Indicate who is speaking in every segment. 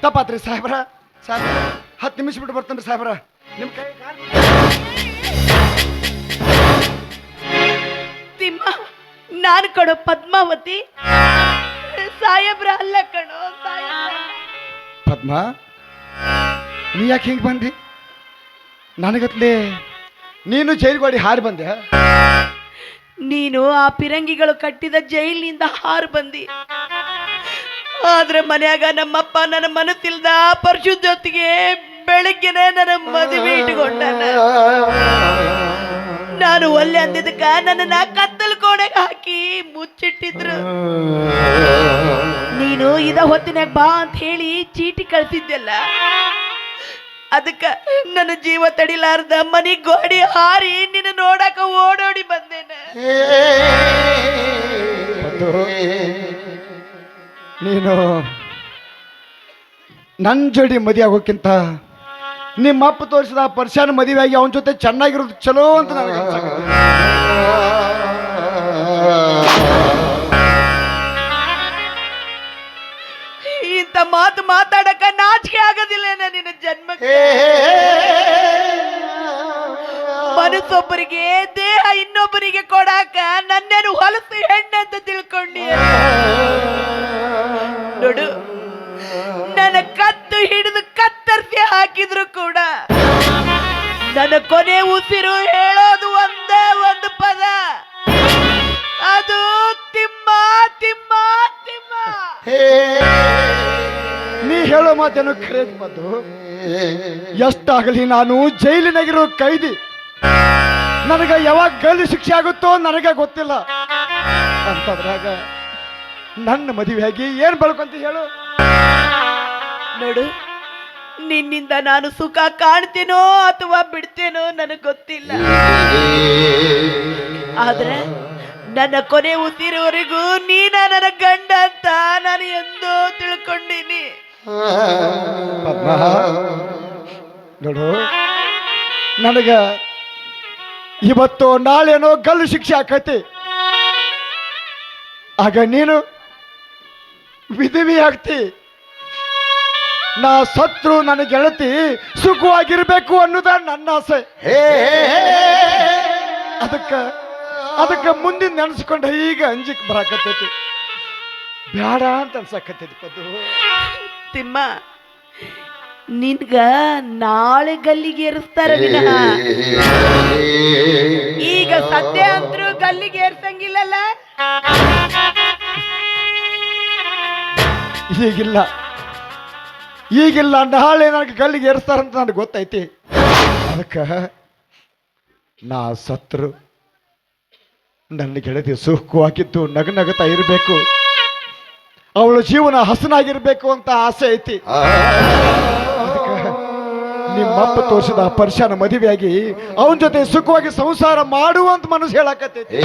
Speaker 1: ತಪ್ಪಾತ್ರಿ ಸಾಹೇಬ್ರ. ಸಾಹೇಬ್ರ 10 ನಿಮಿಷ ಬಿಟ್ಟು ಬರ್ತೇನೆ ಸಾಹೇಬ್ರ. ನಿಮ್ಮ ಕೈ
Speaker 2: ತಿಮ್ಮ, ನಾನು ಕಣೋ ಪದ್ಮಾವತಿ, ಸಾಹೇಬ್ರ ಅಲ್ಲ ಕಣೋ ಸಾಹೇಬ್ರ.
Speaker 1: ಪದ್ಮ, ನೀ ಯಾಕೆ ಹಿಂಗೆ ಬಂದಿ? ನನಗತ್ಲೆ ನೀನು ಜೈಲ್ಗೋಡಿ ಹಾರಿ ಬಂದೆ.
Speaker 2: ನೀನು ಆ ಪಿರಂಗಿಗಳು ಕಟ್ಟಿದ ಜೈಲಿನಿಂದ ಹಾರು ಬಂದಿ. ಆದ್ರೆ ಮನ್ಯಾಗ ನಮ್ಮಪ್ಪ ನನ್ನ ಮನಸ್ಸಿಲ್ದ ಪರಿಶುದ್ಧತೆಗೆ ಬೆಳಗ್ಗೆನೆ ನನ್ನ ಮದುವೆ ಇಟ್ಟುಕೊಂಡನ. ನಾನು ಒಲ್ಲೆ ಅಂದಿದ್ದಕ್ಕ ನನ್ನನ್ನ ಕತ್ತಲು ಕೋಣೆಗೆ ಹಾಕಿ ಮುಚ್ಚಿಟ್ಟಿದ್ರು. ನೀನು ಇದ ಹೊತ್ತಿನಾಗ ಬಾ ಅಂತ ಹೇಳಿ ಚೀಟಿ ಕಳ್ಸಿದ್ದೆಲ್ಲ, ಅದಕ್ಕ ನನ್ನ ಜೀವ ತಡಿಲಾರ್ದ ಮನಿ ಗೋಡಿ ಹಾರಿ ನಿನ್ನ ನೋಡಕ ಓಡೋಡಿ ಬಂದೇನೆ.
Speaker 1: ನೀನು ನನ್ನ ಜೋಡಿ ಮದುವೆ ಆಗೋಕ್ಕಿಂತ ನಿಮ್ಮ ಅಪ್ಪ ತೋರಿಸಿದ ಪರ್ಶಾನ ಮದುವೆ ಆಗಿ ಅವನ ಜೊತೆ ಚೆನ್ನಾಗಿರೋದು ಚಲೋ ಅಂತ ನನಗೆ ಅನ್ಸಕತ್ತೆ.
Speaker 2: ಇಂಥ ಮಾತು ಮಾತಾಡಕ ನಾಚಿಕೆ ಆಗೋದಿಲ್ಲ ನಿನ್ನ ಜನ್ಮಕ್ಕೆ. ಮನಸ್ಸೊಬ್ಬರಿಗೆ ದೇಹ ಇನ್ನೊಬ್ಬರಿಗೆ ಕೊಡಾಕ ನನ್ನೇನು ಹೊಲಸು ಹೆಣ್ಣಂತ ತಿಳ್ಕೊಂಡಿ ನೋಡು. ನನ್ನ ಕತ್ತು ಹಿಡಿದು ಕತ್ತರಿಸಿ ಹಾಕಿದ್ರು ಕೂಡ ನನ್ನ ಕೊನೆ ಉಸಿರು ಹೇಳೋದು ಒಂದೇ ಒಂದು ಪದ, ಅದು ತಿಮ್ಮ ತಿಮ್ಮ ತಿಮ್ಮ.
Speaker 1: ನೀ ಹೇಳೋ ಮಾತೇನು ಖರೇದ್ ಮದ್ದು. ಎಷ್ಟಾಗಲಿ ನಾನು ಜೈಲಿನಾಗಿರೋ ಕೈದಿ. ನನಗೆ ಯಾವಾಗ ಗಲ್ಲು ಶಿಕ್ಷೆ ಆಗುತ್ತೋ ನನಗೆ ಗೊತ್ತಿಲ್ಲ. ಅಂತದ್ರಾಗ ನನ್ನ ಮದುವೆಯಾಗಿ ಏನ್ ಬೆಳ್ಕೊಂತ ಹೇಳು?
Speaker 2: ನೋಡು, ನಿನ್ನಿಂದ ನಾನು ಸುಖ ಕಾಣ್ತೇನೋ ಅಥವಾ ಬಿಡ್ತೇನೋ ನನಗೆ ಗೊತ್ತಿಲ್ಲ. ಆದ್ರೆ ನನ್ನ ಕೊನೆ ಉಸಿರುವರೆಗೂ ನೀನ ನನ್ನ ಗಂಡ ಅಂತ ನಾನು ಎಂದೋ ತಿಳ್ಕೊಂಡಿನಿ.
Speaker 1: ನೋಡು, ನನಗ ಇವತ್ತು ನಾಳೆನೋ ಗಲ್ಲು ಶಿಕ್ಷೆ ಆಕೈತಿ. ಆಗ ನೀನು ವಿಧವಿ ಆಗ್ತಿ. ನಾ ಸತ್ರು ನನ್ನ ಗೆಳತಿ ಸುಖವಾಗಿರ್ಬೇಕು ಅನ್ನೋದ ನನ್ನ ಆಸೆ. ಅದಕ್ಕೆ ಮುಂದಿನ ನೆನೆಸ್ಕೊಂಡ ಈಗ ಅಂಜಿಕ್ ಬರಾಕತ್ತೈತಿ. ಬ್ಯಾಡ ಅಂತ ಅನ್ಸಕತ್ತೈತಿ ಪದ್ದು.
Speaker 2: ತಿಮ್ಮ, ನಿನ್ಗ ನಾಳೆ ಗಲ್ಲಿಗೆ ಏರಿಸ್ತಾರ ವಿನಃ ಈಗ ಸದ್ಯ ಅಂತರೂ ಗಲ್ಲಿಗೆ ಏರ್ಸಂಗಿಲ್ಲಲ್ಲ.
Speaker 1: ಈಗಿಲ್ಲ ನಾಳೆ ನನಗೆ ಗಲ್ಲಿಗೆ ಏರಿಸ್ತಾರಂತ ನನಗೆ ಗೊತ್ತೈತಿ. ಅದಕ್ಕೆ ನಾ ಸತ್ರು ನನ್ನ ಗೆಳತಿ ಸುಖವಾಗಿದ್ದು ನಗನಗತಾ ಇರಬೇಕು, ಅವಳ ಜೀವನ ಹಸನಾಗಿರ್ಬೇಕು ಅಂತ ಆಸೆ ಐತಿ. ನಿಮ್ಮಪ್ಪ ತೋರಿಸಿದ ಪರ್ಶಾನ ಮದುವೆಯಾಗಿ ಅವನ ಜೊತೆ ಸುಖವಾಗಿ ಸಂಸಾರ ಮಾಡುವಂತ ಮನಸ್ಸು ಹೇಳಕತ್ತೈತಿ.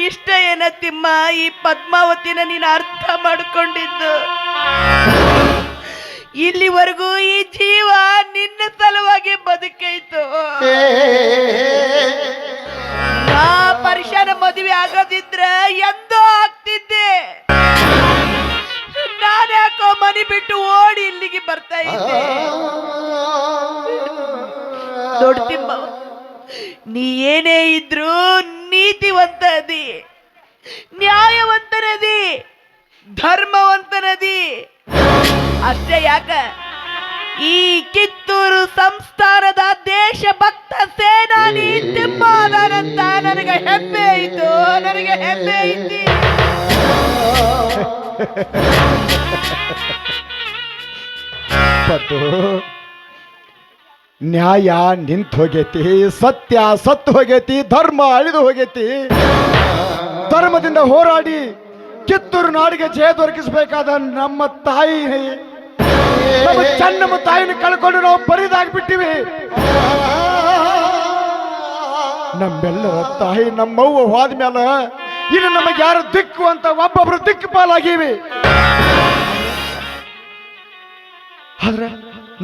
Speaker 2: ಇಷ್ಟ ಏನ ತಿಮ್ಮ, ಈ ಪದ್ಮಾವತಿನ ನೀನು ಅರ್ಥ ಮಾಡಿಕೊಂಡಿದ್ದು? ಇಲ್ಲಿವರೆಗೂ ಈ ಜೀವ ನಿನ್ನ ಸಲುವಾಗಿ ಬದುಕೈತು. ನಾ ಪರ್ಶಾನ ಮದುವೆ ಆಗೋದಿದ್ರೆ ಎಂದೋ ಆಗ್ತಿದ್ದೆ. ನಾನ್ಯಾಕೋ ಮನೆ ಬಿಟ್ಟು ಓಡಿ ಇಲ್ಲಿಗೆ ಬರ್ತಾ ಇದ್ದೆ. ದೊಡ್ಡ ನೀ ಏನೇ ಇದ್ರು ನೀತಿವಂತದಿ, ನ್ಯಾಯವಂತನದಿ, ಧರ್ಮವಂತನದಿ. ಅಷ್ಟೇ ಯಾಕ ಈ ಕಿತ್ತೂರು ಸಂಸ್ಥಾನದ ದೇಶಭಕ್ತ ಸೇನಾನಿ ತಿಮ್ಮದಾನಂತ ನನಗೆ ಹೆಮ್ಮೆ ಐತು, ನನಗೆ ಹೆಮ್ಮೆ ಐತಿ.
Speaker 1: ನ್ಯಾಯ ನಿಂತು ಹೋಗೈತಿ, ಸತ್ಯ ಸತ್ತು ಹೋಗೈತಿ, ಧರ್ಮ ಅಳಿದು ಹೋಗೈತಿ. ಧರ್ಮದಿಂದ ಹೋರಾಡಿ ಕಿತ್ತೂರು ನಾಡಿಗೆ ಜಯ ದೊರಕಿಸಬೇಕಾದ ನಮ್ಮ ತಾಯಿ, ನಮ್ಮ ಚೆನ್ನಮ್ಮ ತಾಯಿನ ಕಳ್ಕೊಂಡು ನಾವು ಬರಿದಾಗ್ಬಿಟ್ಟಿವಿ. ನಮ್ಮೆಲ್ಲರ ತಾಯಿ ನಮ್ಮವ್ವ ಹೋದ್ಮೇಲ ಇನ್ನು ನಮಗೆ ಯಾರು ದಿಕ್ಕು ಅಂತ ಒಬ್ಬೊಬ್ರು ದಿಕ್ಕು ಪಾಲಾಗಿವಿ. ಆದ್ರೆ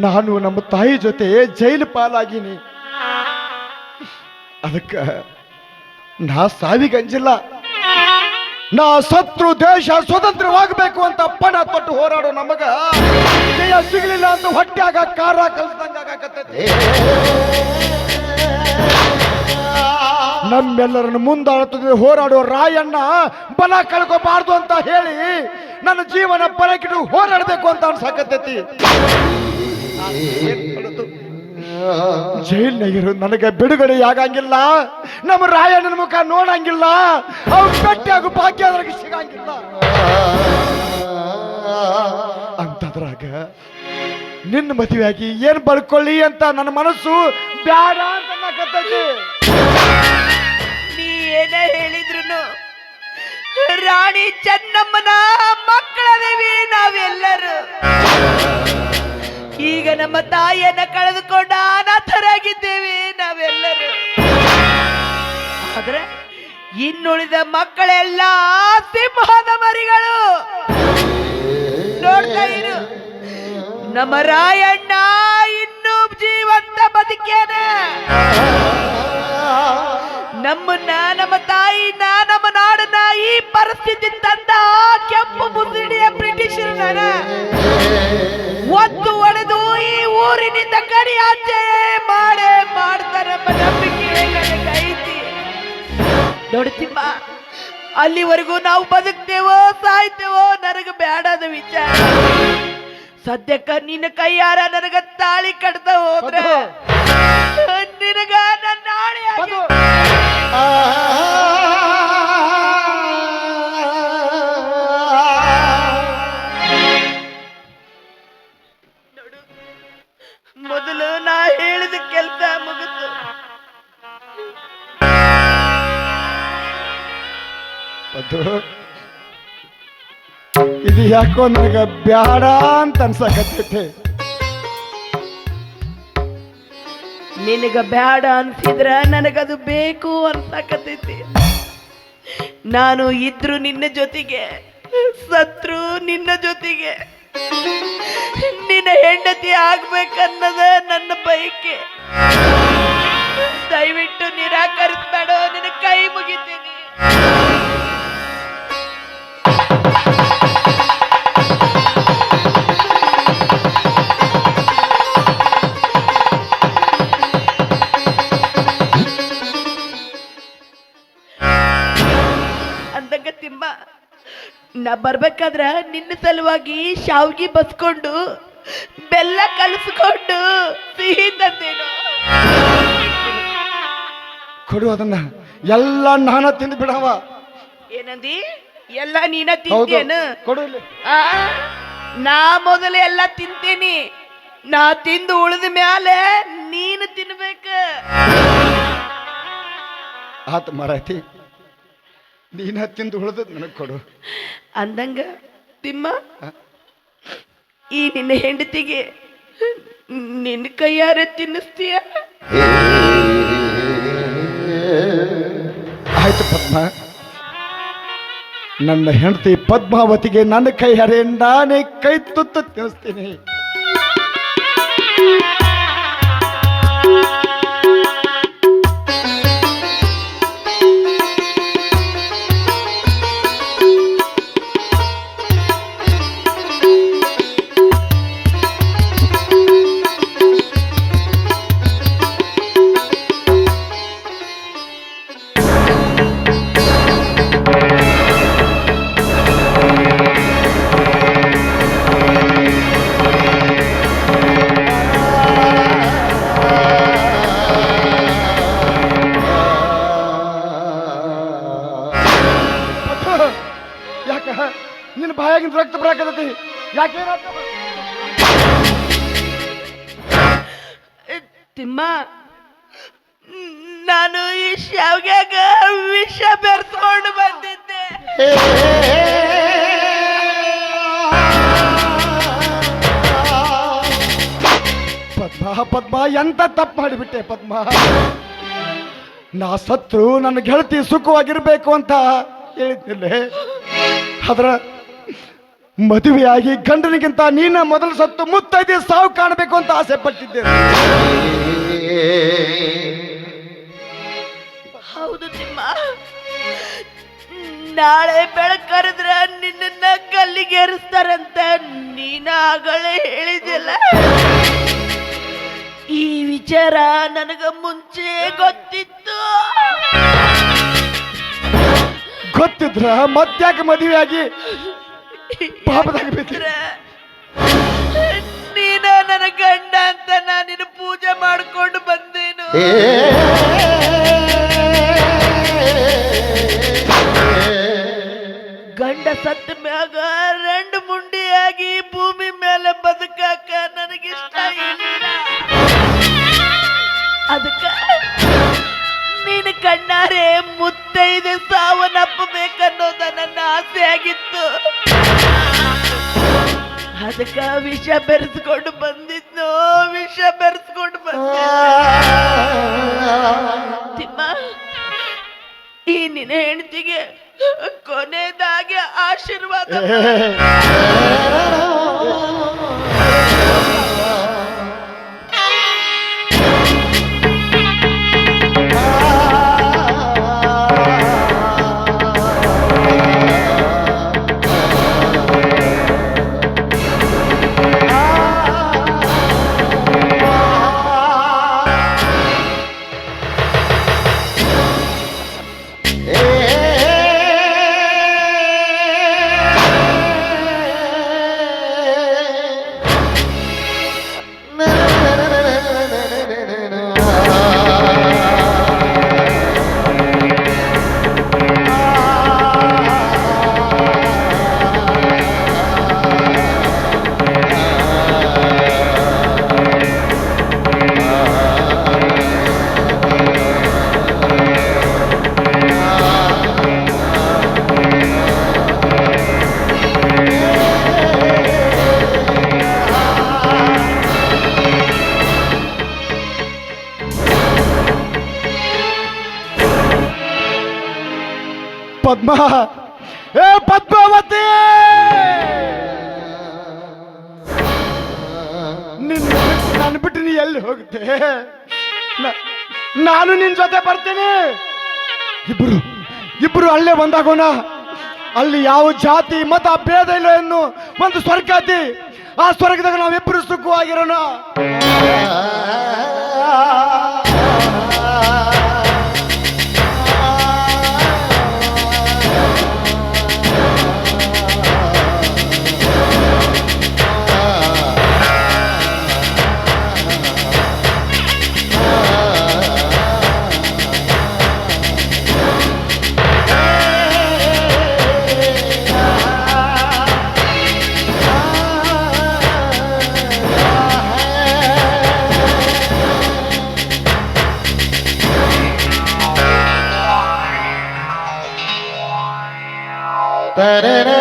Speaker 1: ನಾನು ನಮ್ಮ ತಾಯಿ ಜೊತೆ ಜೈಲು ಪಾಲಾಗಿನಿ. ಅದಕ್ಕೆ ನಾ ಸಾವಿಗಂಜಿಲ್ಲ. ನಾ ಸತ್ರು ದೇಶ ಸ್ವತಂತ್ರವಾಗಬೇಕು ಅಂತ ಪಣ ತೊಟ್ಟು ಹೋರಾಡೋ ನಮಗ ಜಯ ಸಿಗಲಿಲ್ಲ ಅಂತ ಹೊಟ್ಟ್ಯಾಗ ಕಾರ ಕಲ್ಸ್ದಂಗಾಗತ್ತೈತಿ. ನಮ್ಮೆಲ್ಲರನ್ನು ಮುಂದಾಳುತ್ತದೆ ಹೋರಾಡೋ ರಾಯಣ್ಣ ಬಲ ಕಳ್ಕೋಬಾರ್ದು ಅಂತ ಹೇಳಿ ನನ್ನ ಜೀವನ ಪರಕಿಟ್ಟು ಹೋರಾಡಬೇಕು ಅಂತ ಅನ್ಸಾಕತ್ತೈತಿ. ಜೈಲ್ನಾಗಿರು ನನಗೆ ಬಿಡುಗಡೆಯಾಗಂಗಿಲ್ಲ, ನಮ್ಮ ರಾಯಣ್ಣನ ಮುಖ ನೋಡಂಗಿಲ್ಲ, ಅವ್ರು ಭೇಟಿಯಾಗೋ ಭಾಗ್ಯ ಅದ್ರಾಗ ಸಿಗಂಗಿಲ್ಲ. ಅಂತದ್ರಾಗ ನಿನ್ನ ಮದುವೆಯಾಗಿ ಏನ್ ಬಳ್ಕೊಳ್ಳಿ ಅಂತ ನನ್ನ ಮನಸ್ಸು ಬ್ಯಾಡ ಅಂತ ಅನ್ನಕತ್ತೈತಿ.
Speaker 2: ನೀ ಏನ ಹೇಳಿದ್ರು ರಾಣಿ ಚೆನ್ನಮ್ಮನ ಮಕ್ಕಳದೇವಿ ನಾವೆಲ್ಲರೂ. ಈಗ ನಮ್ಮ ತಾಯಿಯನ್ನ ಕಳೆದುಕೊಂಡ ಅನಾಥರಾಗಿದ್ದೇವೆ ನಾವೆಲ್ಲರೂ. ಆದ್ರೆ ಇನ್ನುಳಿದ ಮಕ್ಕಳೆಲ್ಲ ಸಿಂಹದ ಮರಿಗಳು. ನೋಡ್ತಾ ಇರು, ನಮ್ಮ ರಾಯಣ್ಣ ಇನ್ನೂ ಜೀವಂತ ಬದುಕ್ಯಾನ. ನಮ್ಮನ್ನ, ನಮ್ಮ ತಾಯಿನ, ನಮ್ಮ ನಾಡನ್ನ ಈ ಪರಿಸ್ಥಿತಿ ತಂದ ಕೆಂಪು ಮುಸುಡಿಯ ಬ್ರಿಟಿಷರನ್ನ ಒತ್ತು ಒಡೆದು ಈ ಊರಿನಿಂದ ಗಡಿಯಾಚೆ ಮಾಡ್ತಾರಮ್ಮ ನಂಬಿಕೆ ನನಗೈತಿ. ನೋಡ್ತಿಮ್ಮ, ಅಲ್ಲಿವರೆಗೂ ನಾವು ಬದುಕ್ತೇವೋ ಸಾಯ್ತೇವೋ ನನಗೆ ಬೇಡದ ವಿಚಾರ. ಸದ್ಯಕ್ಕ ನಿನ್ನ ಕೈಯಾರ ನನಗ ತಾಳಿ ಕಟ್ತಾ ಹೋದ್ರೆ ನಿನಗ ನನ್ನ ನಾಳೆ ಮೊದಲು ನಾ ಹೇಳಿದ ಕೆಲಸ ಮುಗಿತು.
Speaker 1: ಇದು ಯಾಕೋ ನನಗ ಬ್ಯಾಡ ಅಂತ ಅನ್ಸಕತ್ತೈತೆ.
Speaker 2: ನಿನಗ ಬ್ಯಾಡ ಅನ್ಸಿದ್ರ ನನಗದು ಬೇಕು ಅನ್ಸಕತ್ತೈತಿ. ನಾನು ಇದ್ರು ನಿನ್ನ ಜೊತೆಗೆ, ಸತ್ರು ನಿನ್ನ ಜೊತೆಗೆ, ನಿನ್ನ ಹೆಂಡತಿ ಆಗ್ಬೇಕನ್ನದ ನನ್ನ ಬಯಕೆ. ದಯವಿಟ್ಟು ನಿರಾಕರಿಸ್ಬೇಡ, ನಿನ್ನ ಕೈ ಮುಗಿತೀನಿ. ಅಂದಂಗ ತಿಮ್ಮ, ನಾ ಬರ್ಬೇಕಾದ್ರ ನಿನ್ನ ಸಲುವಾಗಿ ಶಾವ್ಗಿ ಬಸ್ಕೊಂಡು ಬೆಲ್ಲ ಕಲಸ್ಕೊಂಡು ಸಿಹಿ ತಂದೇನು.
Speaker 1: ಕೊಡು ಅದನ್ನ, ಎಲ್ಲ ನಾನ ತಿಂದು ಬಿಡವ.
Speaker 2: ಏನಂದಿ? ಎಲ್ಲ ನೀನ ತಿಂತೇನು?
Speaker 1: ಕೊಡು ಇಲ್ಲಿ.
Speaker 2: ನಾ ಮೊದಲು ಎಲ್ಲ ತಿಂತೀನಿ. ನಾ ತಿಂದು ಉಳಿದ ಮ್ಯಾಲೆ ನೀನು ತಿನ್ಬೇಕ.
Speaker 1: ಆತ ಮರಾಠಿ, ನೀನ ತಿಂದು ಉಳಿದ ನನಗೆ ಕೊಡು.
Speaker 2: ಅಂದಂಗ ತಿಮ್ಮ, ಈ ನಿನ್ನ ಹೆಂಡತಿಗೆ ನಿನ್ನ ಕೈಯಾರೆ ತಿನ್ನಿಸ್ತೀಯ?
Speaker 1: ಆಯ್ತು ಪದ್ಮ, ನನ್ನ ಹೆಂಡತಿ ಪದ್ಮಾವತಿಗೆ ನನ್ನ ಕೈ ಹರೆ ನಾನೇ ಕೈ ತುತ್ತು ತಿನ್ನಿಸ್ತೀನಿ. ನಿನ್ನ ಬಾಯಾಗಿನ ರಕ್ತ ಬರಾಕತೈತಿ, ಯಾಕೆ
Speaker 2: ತಿಮ್ಮ? ನಾನು ಈ ಶಾವ್ಗ್ಯಾಗ ವಿಷ ಬೆರೆಸ್ಕೊಂಡು ಬಂದಿದ್ದೆ.
Speaker 1: ಪದ್ಮ ಪದ್ಮ, ಎಂತ ತಪ್ಪು ಮಾಡಿಬಿಟ್ಟೆ ಪದ್ಮ. ನಾ ಸತ್ರು ನನ್ನ ಗೆಳತಿ ಸುಖವಾಗಿರ್ಬೇಕು ಅಂತ ಹೇಳಿದ್ನಿಲ್ಲೇ, ಅದರ ಮದುವೆಯಾಗಿ ಗಂಡನಿಗಿಂತ ನೀನ ಮೊದಲು ಸತ್ತು ಮುತ್ತೈದೆ ಸಾವು ಕಾಣಬೇಕು ಅಂತ ಆಸೆ ಪಟ್ಟಿದ್ದೆ.
Speaker 2: ಹೌದು ತಿಮ್ಮ, ನಾಳೆ ಬೆಳಕರಿದ್ರ ನಿನ್ನ ಗಲ್ಲಿಗೇರಿಸ್ತಾರಂತ ನೀನಾಗಳೇ ಹೇಳಿದಿಲ್ಲ. ಈ ವಿಚಾರ ನನಗ ಮುಂಚೆ ಗೊತ್ತಿತ್ತು.
Speaker 1: ಗೊತ್ತಿದ್ರ ಮತ್ತ್ಯಾಕೆ ಮದುವೆ ಆಗಿ ಪಾಪದಾಗ ಬಿದ್ದಿರ?
Speaker 2: ನೀನ ನನ್ನ ಗಂಡ ಅಂತ ನಾನಿನ ಪೂಜೆ ಮಾಡ್ಕೊಂಡು ಬಂದೇನು. ಗಂಡ ಸತ್ತ ಮ್ಯಾಗ ರಂಡು ಮುಂಡಿಯಾಗಿ ಭೂಮಿ ಮೇಲೆ ಬದುಕಾಕ ನನಗಿಷ್ಟ ಇಲ್ಲ. ಅದಕ್ಕ ನೀನು ಕಣ್ಣಾರೆ ಮುತ್ತೈದೆ ಸಾವನ್ನಪ್ಪಬೇಕನ್ನೋದ ನನ್ನ ಆಸೆ ಆಗಿತ್ತು. ಅದಕ್ಕ ವಿಷ ಬೆರೆಸ್ಕೊಂಡು ಬಂದಿದ್ನು, ವಿಷ ಬೆರೆಸ್ಕೊಂಡು ತಿಮ್ಮ. ಈ ನಿನ್ನ ಹೆಂಡತಿಗೆ ಕೊನೆದಾಗಿ ಆಶೀರ್ವಾದ.
Speaker 1: ಪದ್ಮ, ಏ ಪದ್ಮಾವತಿ, ನಾನು ಬಿಟ್ಟು ನೀ ಎಲ್ಲಿ ಹೋಗುತ್ತೆ? ನಾನು ನಿನ್ ಜೊತೆ ಬರ್ತೀನಿ. ಇಬ್ರು ಅಲ್ಲೇ ಬಂದಾಗೋಣ. ಅಲ್ಲಿ ಯಾವ ಜಾತಿ ಮತ ಭೇದ ಇಲ್ಲ ಎನ್ನು ಒಂದು ಸ್ವರ್ಗ ಐತಿ. ಆ ಸ್ವರ್ಗದಾಗ ನಾವಿಬ್ರು ಸುಖವಾಗಿರೋಣ.
Speaker 3: Da da da